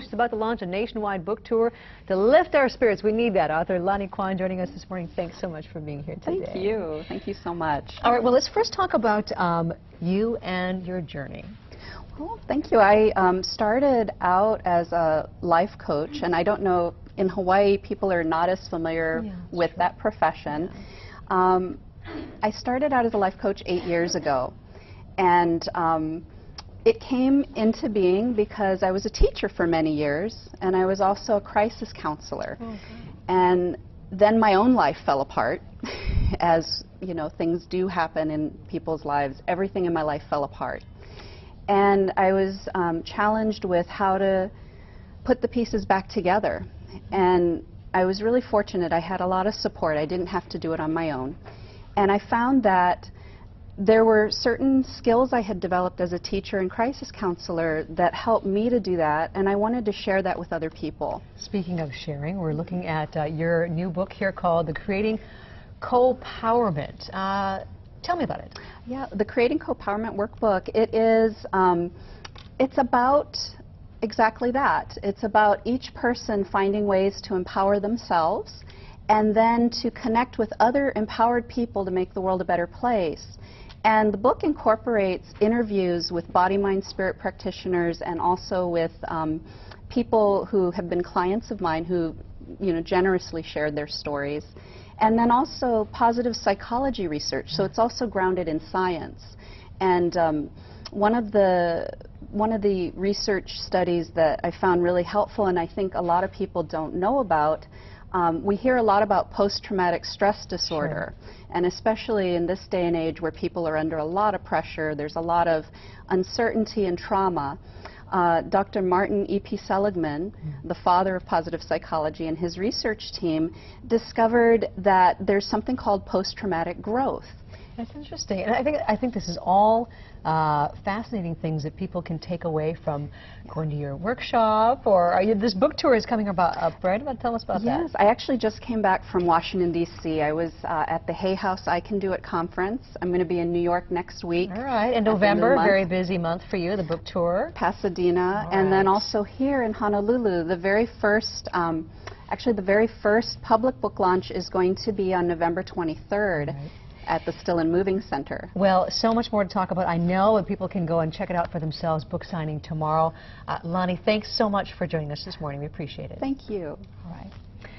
She's about to launch a nationwide book tour to lift our spirits. We need that. Author Lani Kwon joining us this morning. Thanks so much for being here today. Thank you. Thank you so much. All right, well, let's first talk about you and your journey. Well, thank you. I started out as a life coach, and I don't know, in Hawaii, people are not as familiar with that profession. Yeah. I started out as a life coach 8 years ago, and it came into being because I was a teacher for many years, and I was also a crisis counselor. Okay. And then my own life fell apart, as you know, things do happen in people's lives. Everything in my life fell apart. And I was challenged with how to put the pieces back together. And I was really fortunate. I had a lot of support. I didn't have to do it on my own. And I found that there were certain skills I had developed as a teacher and crisis counselor that helped me to do that, and I wanted to share that with other people. Speaking of sharing, we're looking at your new book here called The Creating Co-Powerment. Tell me about it. Yeah, the Creating Co-Powerment workbook, it is, it's about exactly that. It's about each person finding ways to empower themselves and then to connect with other empowered people to make the world a better place. And the book incorporates interviews with body, mind, spirit practitioners and also with people who have been clients of mine who, you know, generously shared their stories. And then also positive psychology research, so it's also grounded in science. And one of the research studies that I found really helpful, and I think a lot of people don't know about, we hear a lot about post-traumatic stress disorder, and especially in this day and age where people are under a lot of pressure, there's a lot of uncertainty and trauma. Dr. Martin E.P. Seligman, the father of positive psychology, and his research team discovered that there's something called post-traumatic growth. That's interesting, and I think this is all fascinating things that people can take away from going to your workshop, or this book tour is coming up, right? Tell us about that. Yes, I actually just came back from Washington, D.C. I was at the Hay House I Can Do It conference. I'm going to be in New York next week. All right, and November, very busy month for you, the book tour. Pasadena, and then also here in Honolulu, the very first, actually the very first public book launch is going to be on November 23rd. Right. At the Still and Moving Center. Well, so much more to talk about. I know that people can go and check it out for themselves. Book signing tomorrow. Lani, thanks so much for joining us this morning. We appreciate it. Thank you. All right.